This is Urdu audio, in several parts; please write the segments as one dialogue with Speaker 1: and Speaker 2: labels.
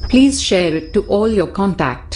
Speaker 1: Please share it to all your contact.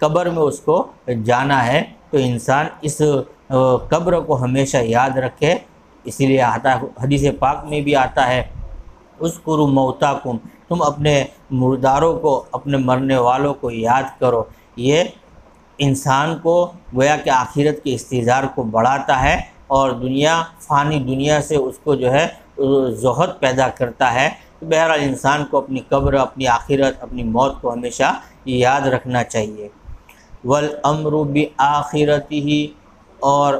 Speaker 2: قبر میں اس کو جانا ہے، تو انسان اس قبر کو ہمیشہ یاد رکھے۔ اسی لیے حدیث پاک میں بھی آتا ہے اذکروا موتاکم، تم اپنے مرداروں کو، اپنے مرنے والوں کو یاد کرو۔ یہ انسان کو گویا کہ آخرت کے استحضار کو بڑھاتا ہے اور فانی دنیا سے اس کو جو ہے زہد پیدا کرتا ہے۔ بہرحال انسان کو اپنی قبر، اپنی آخرت، اپنی موت کو ہمیشہ یاد رکھنا چاہیے۔ والامر بآخرتہ، اور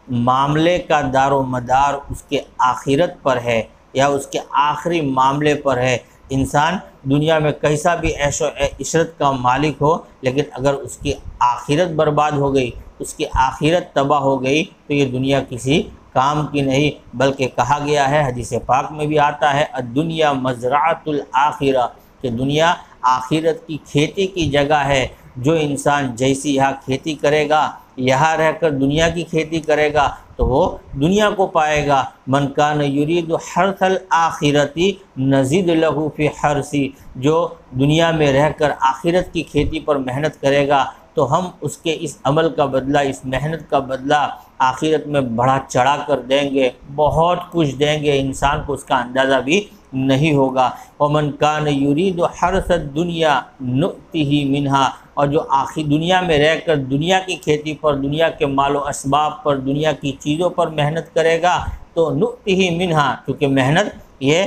Speaker 2: معاملے کا دار و مدار اس کے آخرت پر ہے یا اس کے آخری معاملے پر ہے۔ انسان دنیا میں کیسا بھی عیش و عشرت کا مالک ہو، لیکن اگر اس کی آخرت برباد ہو گئی، اس کی آخرت تباہ ہو گئی، تو یہ دنیا کسی کام کی نہیں، بلکہ کہا گیا ہے، حدیث پاک میں بھی آتا ہے الدنیا مزرعۃ الآخرہ، کہ دنیا آخرت کی کھیتی کی جگہ ہے۔ جو انسان جیسی یہاں کھیتی کرے گا، یہاں رہ کر دنیا کی کھیتی کرے گا، تو وہ دنیا کو پائے گا۔ من کان یرید حرث الآخرۃ نزد لہ فی حرثی، جو دنیا میں رہ کر آخرت کی کھیتی پر محنت کرے گا تو ہم اس کے اس عمل کا بدلہ، اس محنت کا بدلہ آخرت میں بڑھا چڑھا کر دیں گے، بہت کچھ دیں گے، انسان کو اس کا اندازہ بھی نہیں ہوگا۔ ومن کان یرید حرث الدنیا نؤتہ منہا، اور جو دنیا میں رہ کر دنیا کی کھیتی پر، دنیا کے مال و اسباب پر، دنیا کی چیزوں پر محنت کرے گا تو نؤتہ منہا، کیونکہ محنت یہ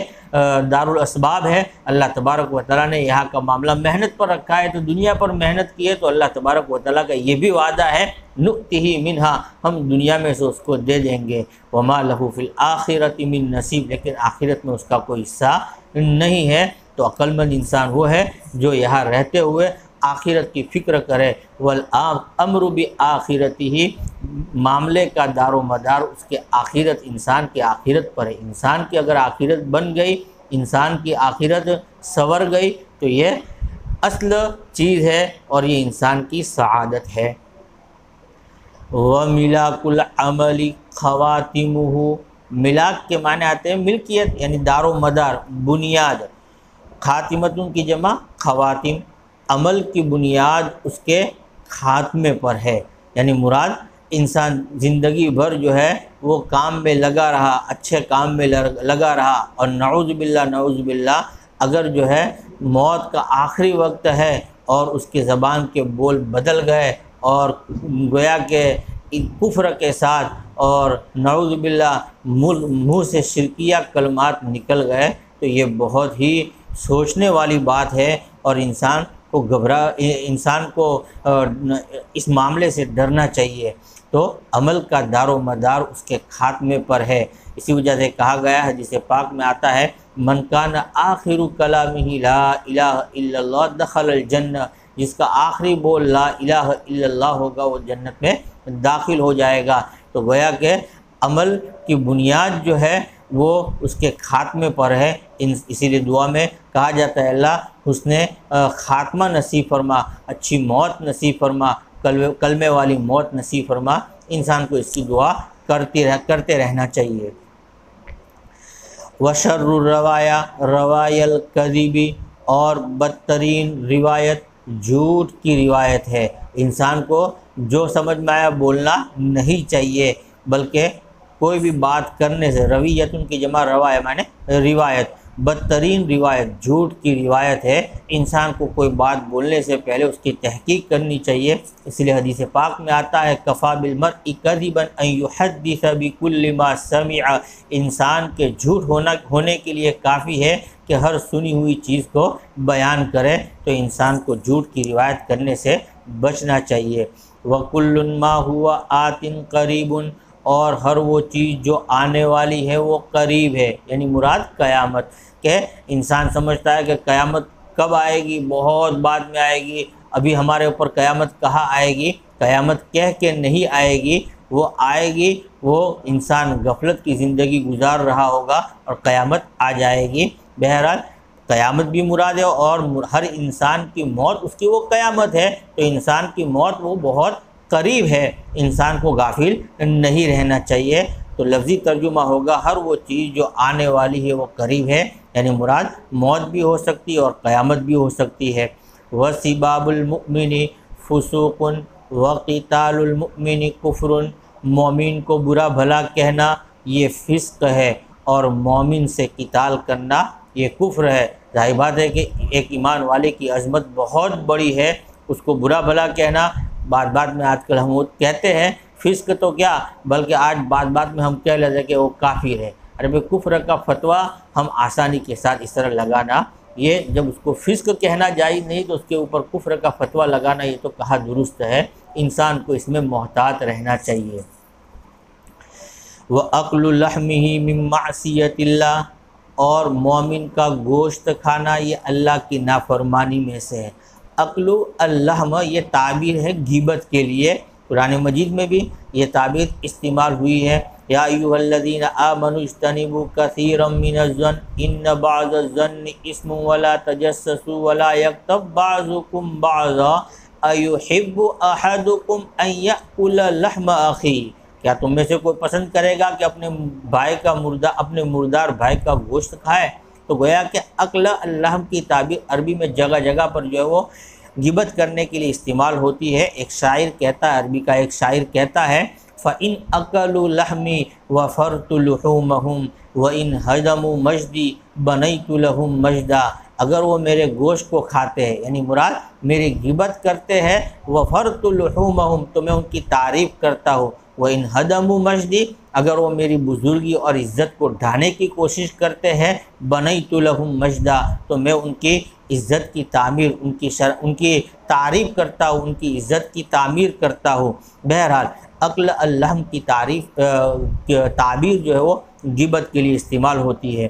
Speaker 2: دار الاسباب ہے۔ اللہ تبارک و تعالیٰ نے یہاں کا معاملہ محنت پر رکھا ہے، تو دنیا پر محنت کی ہے تو اللہ تبارک و تعالیٰ کا یہ بھی وعدہ ہے نؤتہ منہا، ہم دنیا میں سے اس کو دے دیں گے۔ وما لہ فی الآخرۃ من نصیب، لیکن آخرت میں اس کا کوئی حصہ نہیں ہے۔ تو عقل مند انسان وہ ہے جو یہاں رہتے ہوئے آخرت کی فکر کرے۔ والامر بآخرتہ، معاملے کا دار و مدار اس کے آخرت، انسان کی آخرت پر ہے۔ انسان کی اگر آخرت بن گئی، انسان کی آخرت سنور گئی، تو یہ اصل چیز ہے اور یہ انسان کی سعادت ہے۔ وَمِلَاكُ الْعَمَلِ خَوَاتِمُهُ، ملاک کے معنی آتے ہیں ملکیت، یعنی دار و مدار، بنیاد۔ خاتمتن کی جمع خواتم، عمل کی بنیاد اس کے خاتمے پر ہے، یعنی مراد انسان زندگی بھر جو ہے وہ کام میں لگا رہا، اچھے کام میں لگا رہا، اور نعوذ باللہ اگر جو ہے موت کا آخری وقت ہے اور اس کے زبان کے بول بدل گئے اور گویا کہ کفر کے ساتھ اور نعوذ باللہ منہ سے شرکیہ کلمات نکل گئے، تو یہ بہت ہی سوچنے والی بات ہے، اور انسان کو اس معاملے سے ڈرنا چاہیے۔ تو عمل کا دار و مدار اس کے خاتمے پر ہے۔ اسی وجہ سے کہا گیا ہے، جسے پاک میں آتا ہے من کان آخر کلامہ لا الہ الا اللہ دخل الجنہ، جس کا آخری بول لا الہ الا اللہ ہوگا وہ جنت میں داخل ہو جائے گا۔ تو گویا کہ عمل کی بنیاد جو ہے وہ اس کے خاتمے پر ہے۔ اسی لیے دعا میں کہا جاتا ہے اللہ حسن خاتمہ نصیب فرما، اچھی موت نصیب فرما، کلمے والی موت نصیب فرما۔ انسان کو اس کی دعا کرتے رہنا چاہیے۔ وشر روایا الکذب، اور بدترین روایت جھوٹ کی روایت ہے۔ انسان کو جو سمجھ میں آیا بولنا نہیں چاہیے، بلکہ کوئی بھی بات کرنے سے، رویت ان کی جمع روایہ معنی روایت، بدترین روایت جھوٹ کی روایت ہے۔ انسان کو کوئی بات بولنے سے پہلے اس کی تحقیق کرنی چاہیے۔ اس لیے حدیث پاک میں آتا ہے کفا بالمرء کذبا ان یحدث بکل ما سمع، انسان کے جھوٹ ہونے کے لیے کافی ہے کہ ہر سنی ہوئی چیز کو بیان کرے۔ تو انسان کو جھوٹ کی روایت کرنے سے بچنا چاہیے۔ وَكُلٌّ مَا هُوَ آتٍ قَرِيبٌ، اور ہر وہ چیز جو آنے والی ہے وہ قریب ہے، یعنی مراد قیامت، کہ انسان سمجھتا ہے کہ قیامت کب آئے گی، بہت بعد میں آئے گی، ابھی ہمارے اوپر قیامت کہاں آئے گی، قیامت کہہ کے نہیں آئے گی، وہ آئے گی، وہ انسان غفلت کی زندگی گزار رہا ہوگا اور قیامت آ جائے گی۔ بہرحال قیامت بھی مراد ہے، اور ہر انسان کی موت اس کی وہ قیامت ہے، تو انسان کی موت وہ بہت قریب ہے، انسان کو غافل نہیں رہنا چاہیے۔ تو لفظی ترجمہ ہوگا ہر وہ چیز جو آنے والی ہے وہ قریب ہے، یعنی مراد موت بھی ہو سکتی ہے اور قیامت بھی ہو سکتی ہے۔ وَسِبَابُ الْمُؤْمِنِ فسوق وقتال المؤمن کفر، مومن کو برا بھلا کہنا یہ فسق ہے اور مومن سے قتال کرنا یہ کفر ہے۔ ظاہر بات ہے کہ ایک ایمان والے کی عظمت بہت بڑی ہے، اس کو برا بھلا کہنا بات میں آج کل ہم وہ کہتے ہیں فسق تو کیا بلکہ آج بات میں ہم کہہ لیتے ہیں کہ وہ کافر ہے۔ ارے بھائی کفر کا فتویٰ ہم آسانی کے ساتھ اس طرح لگانا، یہ جب اس کو فسق کہنا جائز نہیں تو اس کے اوپر کفر کا فتویٰ لگانا یہ تو کہا درست ہے۔ انسان کو اس میں محتاط رہنا چاہیے۔ وَأَكْلُ لَحْمِهِ مِن مَّعْصِيَةِ اللَّهِ، اور مومن کا گوشت کھانا یہ اللہ کی نافرمانی میں سے ہے۔ اکل اللحم یہ تعبیر ہے غیبت کے لیے، قرآن مجید میں بھی یہ تعبیر استعمال ہوئی ہے۔ یا ایھا الذین آمنوا اجتنبوا کثیرا من الظن ان بعض الظن اسم ولا تجسسوا ولا یغتب بعضکم بعضا ایحب احدکم ان یأکل لحم اخیہ، کیا تم میں سے کوئی پسند کرے گا کہ اپنے مردار بھائی کا گوشت کھائے؟ تو گویا کہ اکل اللحم کی تعبیر عربی میں جگہ جگہ پر جو ہے وہ غیبت کرنے کے لیے استعمال ہوتی ہے۔ ایک شاعر کہتا ہے، عربی کا ایک شاعر کہتا ہے فَإِنْ أَكَلُوا لَحْمِي وَفَرْتُ لُحُومَهُمْ وَإِنْ هَدَمُوا مَجْدِي بَنَيْتُ لَهُمْ مَجْدًا، اگر وہ میرے گوشت کو کھاتے ہیں یعنی مراد میری غیبت کرتے ہیں، وَفَرْتُ لُحُومَهُمْ تو میں ان کی تعریف کرتا ہوں، وَإِنْ هَدَمُوا مَجْدِي اگر وہ میری بزرگی اور عزت کو ڈھانے کی کوشش کرتے ہیں، بَنَيْتُ لَهُمْ مَجْدًا تو میں ان کی عزت کی تعمیر ان کی تعریف کرتا ہوں، ان کی عزت کی تعمیر کرتا ہوں۔ بہرحال اکل اللحم کی تعبیر جو ہے وہ غیبت کے لیے استعمال ہوتی ہے۔